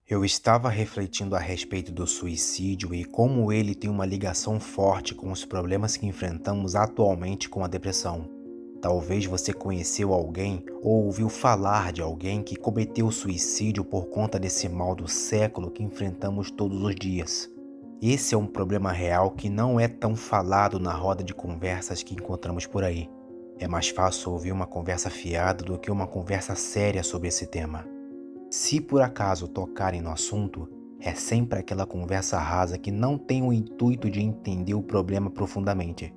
Eu estava refletindo a respeito do suicídio e como ele tem uma ligação forte com os problemas que enfrentamos atualmente com a depressão. Talvez você conheceu alguém ou ouviu falar de alguém que cometeu suicídio por conta desse mal do século que enfrentamos todos os dias. Esse é um problema real que não é tão falado na roda de conversas que encontramos por aí. É mais fácil ouvir uma conversa fiada do que uma conversa séria sobre esse tema. Se por acaso tocarem no assunto, é sempre aquela conversa rasa que não tem o intuito de entender o problema profundamente.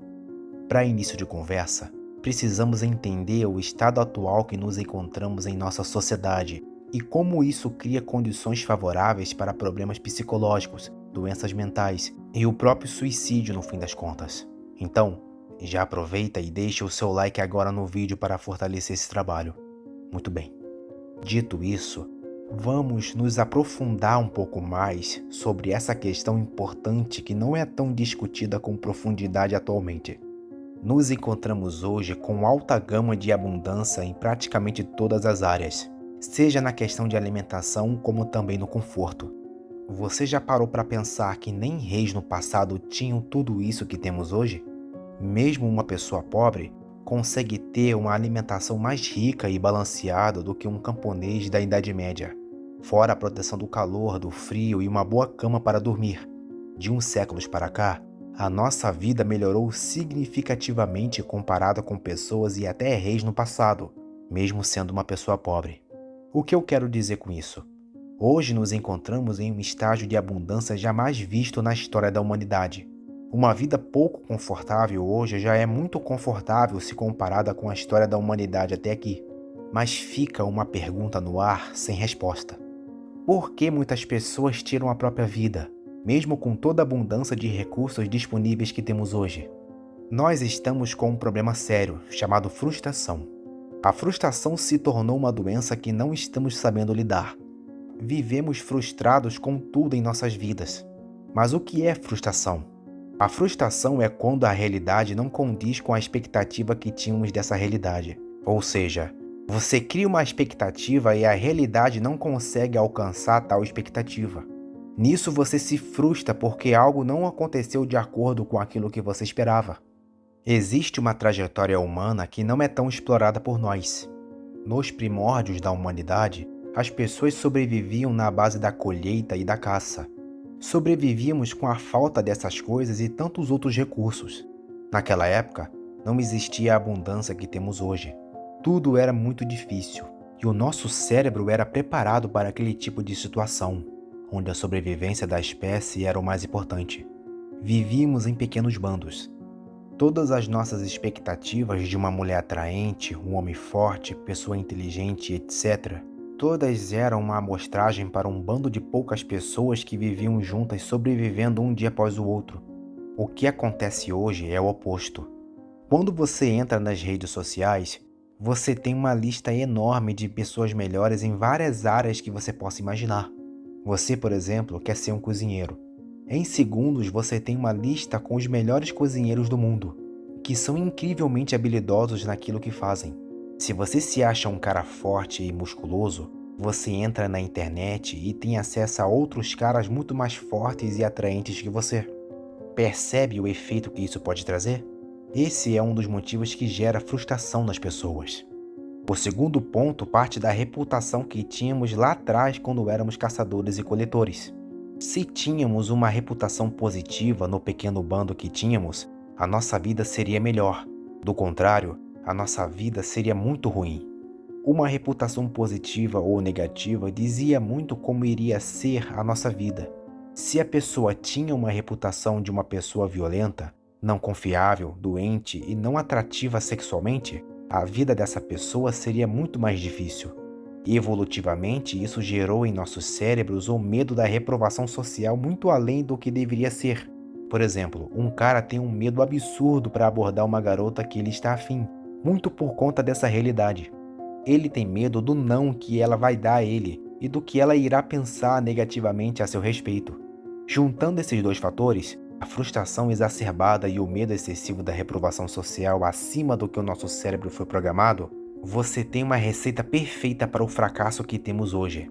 Para início de conversa, precisamos entender o estado atual que nos encontramos em nossa sociedade e como isso cria condições favoráveis para problemas psicológicos, doenças mentais e o próprio suicídio no fim das contas. Então, já aproveita e deixa o seu like agora no vídeo para fortalecer esse trabalho. Muito bem. Dito isso, vamos nos aprofundar um pouco mais sobre essa questão importante que não é tão discutida com profundidade atualmente. Nos encontramos hoje com alta gama de abundância em praticamente todas as áreas, seja na questão de alimentação como também no conforto. Você já parou para pensar que nem reis no passado tinham tudo isso que temos hoje? Mesmo uma pessoa pobre consegue ter uma alimentação mais rica e balanceada do que um camponês da Idade Média, fora a proteção do calor, do frio e uma boa cama para dormir. De uns séculos para cá, a nossa vida melhorou significativamente comparada com pessoas e até reis no passado, mesmo sendo uma pessoa pobre. O que eu quero dizer com isso? Hoje nos encontramos em um estágio de abundância jamais visto na história da humanidade. Uma vida pouco confortável hoje já é muito confortável se comparada com a história da humanidade até aqui. Mas fica uma pergunta no ar sem resposta. Por que muitas pessoas tiram a própria vida, mesmo com toda a abundância de recursos disponíveis que temos hoje? Nós estamos com um problema sério, chamado frustração. A frustração se tornou uma doença que não estamos sabendo lidar. Vivemos frustrados com tudo em nossas vidas. Mas o que é frustração? A frustração é quando a realidade não condiz com a expectativa que tínhamos dessa realidade. Ou seja, você cria uma expectativa e a realidade não consegue alcançar tal expectativa. Nisso você se frustra porque algo não aconteceu de acordo com aquilo que você esperava. Existe uma trajetória humana que não é tão explorada por nós. Nos primórdios da humanidade, as pessoas sobreviviam na base da colheita e da caça. Sobrevivíamos com a falta dessas coisas e tantos outros recursos. Naquela época, não existia a abundância que temos hoje. Tudo era muito difícil e o nosso cérebro era preparado para aquele tipo de situação, onde a sobrevivência da espécie era o mais importante. Vivíamos em pequenos bandos. Todas as nossas expectativas de uma mulher atraente, um homem forte, pessoa inteligente, etc., todas eram uma amostragem para um bando de poucas pessoas que viviam juntas sobrevivendo um dia após o outro. O que acontece hoje é o oposto. Quando você entra nas redes sociais, você tem uma lista enorme de pessoas melhores em várias áreas que você possa imaginar. Você, por exemplo, quer ser um cozinheiro. Em segundos você tem uma lista com os melhores cozinheiros do mundo, que são incrivelmente habilidosos naquilo que fazem. Se você se acha um cara forte e musculoso, você entra na internet e tem acesso a outros caras muito mais fortes e atraentes que você. Percebe o efeito que isso pode trazer? Esse é um dos motivos que gera frustração nas pessoas. O segundo ponto parte da reputação que tínhamos lá atrás quando éramos caçadores e coletores. Se tínhamos uma reputação positiva no pequeno bando que tínhamos, a nossa vida seria melhor. Do contrário, a nossa vida seria muito ruim. Uma reputação positiva ou negativa dizia muito como iria ser a nossa vida. Se a pessoa tinha uma reputação de uma pessoa violenta, não confiável, doente e não atrativa sexualmente, a vida dessa pessoa seria muito mais difícil. Evolutivamente, isso gerou em nossos cérebros o medo da reprovação social muito além do que deveria ser. Por exemplo, um cara tem um medo absurdo para abordar uma garota que ele está afim, muito por conta dessa realidade. Ele tem medo do não que ela vai dar a ele e do que ela irá pensar negativamente a seu respeito. Juntando esses dois fatores, a frustração exacerbada e o medo excessivo da reprovação social acima do que o nosso cérebro foi programado, você tem uma receita perfeita para o fracasso que temos hoje.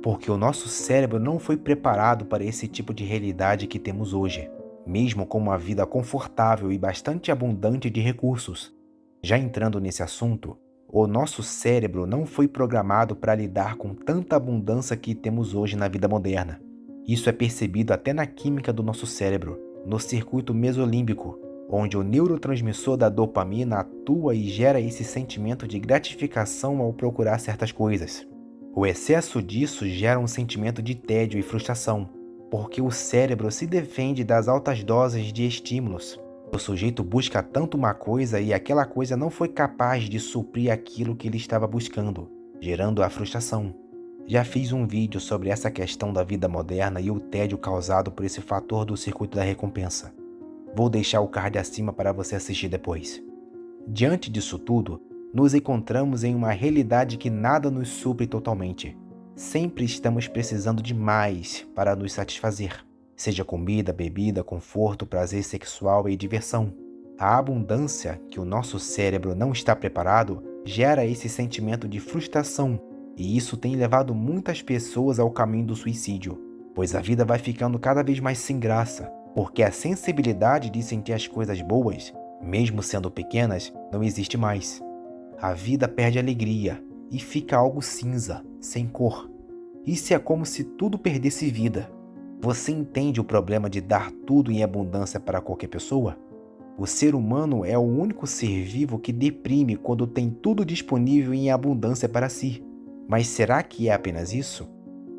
Porque o nosso cérebro não foi preparado para esse tipo de realidade que temos hoje, mesmo com uma vida confortável e bastante abundante de recursos. Já entrando nesse assunto, o nosso cérebro não foi programado para lidar com tanta abundância que temos hoje na vida moderna. Isso é percebido até na química do nosso cérebro, no circuito mesolímbico, onde o neurotransmissor da dopamina atua e gera esse sentimento de gratificação ao procurar certas coisas. O excesso disso gera um sentimento de tédio e frustração, porque o cérebro se defende das altas doses de estímulos. O sujeito busca tanto uma coisa e aquela coisa não foi capaz de suprir aquilo que ele estava buscando, gerando a frustração. Já fiz um vídeo sobre essa questão da vida moderna e o tédio causado por esse fator do circuito da recompensa. Vou deixar o card acima para você assistir depois. Diante disso tudo, nos encontramos em uma realidade que nada nos supre totalmente. Sempre estamos precisando de mais para nos satisfazer, seja comida, bebida, conforto, prazer sexual e diversão. A abundância que o nosso cérebro não está preparado gera esse sentimento de frustração, e isso tem levado muitas pessoas ao caminho do suicídio, pois a vida vai ficando cada vez mais sem graça, porque a sensibilidade de sentir as coisas boas, mesmo sendo pequenas, não existe mais. A vida perde alegria e fica algo cinza, sem cor. Isso é como se tudo perdesse vida. Você entende o problema de dar tudo em abundância para qualquer pessoa? O ser humano é o único ser vivo que deprime quando tem tudo disponível em abundância para si. Mas será que é apenas isso?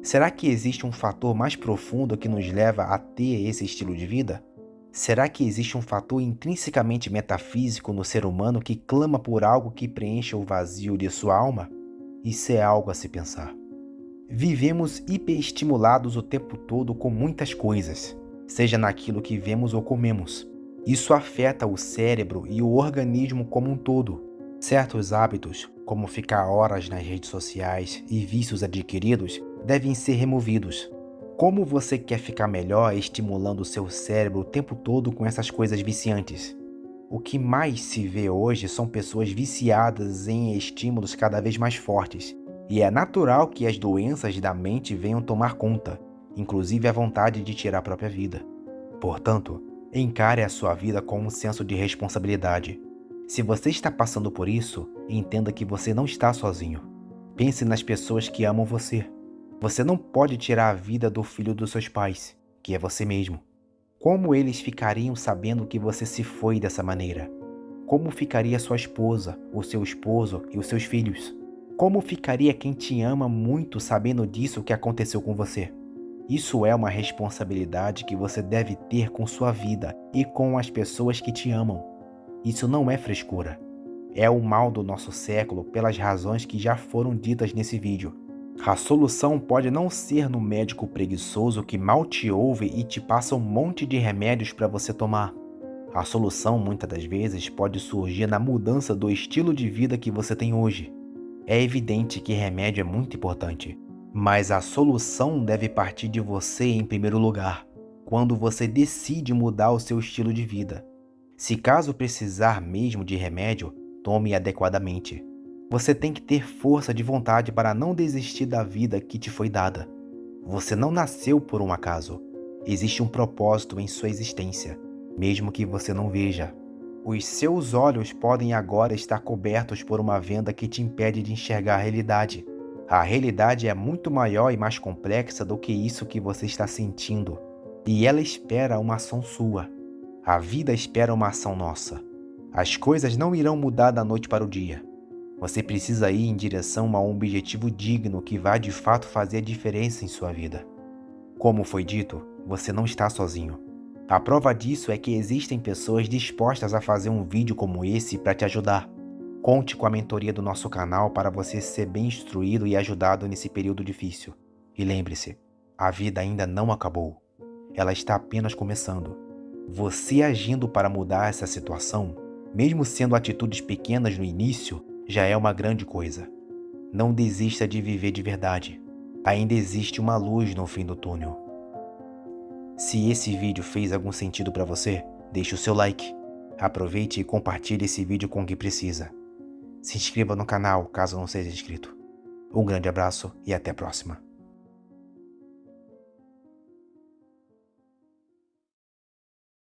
Será que existe um fator mais profundo que nos leva a ter esse estilo de vida? Será que existe um fator intrinsecamente metafísico no ser humano que clama por algo que preencha o vazio de sua alma? Isso é algo a se pensar. Vivemos hiperestimulados o tempo todo com muitas coisas, seja naquilo que vemos ou comemos. Isso afeta o cérebro e o organismo como um todo. Certos hábitos, como ficar horas nas redes sociais e vícios adquiridos, devem ser removidos. Como você quer ficar melhor estimulando o seu cérebro o tempo todo com essas coisas viciantes? O que mais se vê hoje são pessoas viciadas em estímulos cada vez mais fortes. E é natural que as doenças da mente venham tomar conta, inclusive a vontade de tirar a própria vida. Portanto, encare a sua vida com um senso de responsabilidade. Se você está passando por isso, entenda que você não está sozinho. Pense nas pessoas que amam você. Você não pode tirar a vida do filho dos seus pais, que é você mesmo. Como eles ficariam sabendo que você se foi dessa maneira? Como ficaria sua esposa, o seu esposo e os seus filhos? Como ficaria quem te ama muito sabendo disso que aconteceu com você? Isso é uma responsabilidade que você deve ter com sua vida e com as pessoas que te amam. Isso não é frescura. É o mal do nosso século pelas razões que já foram ditas nesse vídeo. A solução pode não ser no médico preguiçoso que mal te ouve e te passa um monte de remédios para você tomar. A solução, muitas das vezes, pode surgir na mudança do estilo de vida que você tem hoje. É evidente que remédio é muito importante, mas a solução deve partir de você em primeiro lugar, quando você decide mudar o seu estilo de vida. Se caso precisar mesmo de remédio, tome adequadamente. Você tem que ter força de vontade para não desistir da vida que te foi dada. Você não nasceu por um acaso. Existe um propósito em sua existência, mesmo que você não veja. Os seus olhos podem agora estar cobertos por uma venda que te impede de enxergar a realidade. A realidade é muito maior e mais complexa do que isso que você está sentindo, e ela espera uma ação sua. A vida espera uma ação nossa. As coisas não irão mudar da noite para o dia. Você precisa ir em direção a um objetivo digno que vai de fato fazer a diferença em sua vida. Como foi dito, você não está sozinho. A prova disso é que existem pessoas dispostas a fazer um vídeo como esse para te ajudar. Conte com a mentoria do nosso canal para você ser bem instruído e ajudado nesse período difícil. E lembre-se, a vida ainda não acabou. Ela está apenas começando. Você agindo para mudar essa situação, mesmo sendo atitudes pequenas no início, já é uma grande coisa. Não desista de viver de verdade. Ainda existe uma luz no fim do túnel. Se esse vídeo fez algum sentido para você, deixe o seu like. Aproveite e compartilhe esse vídeo com quem precisa. Se inscreva no canal caso não seja inscrito. Um grande abraço e até a próxima.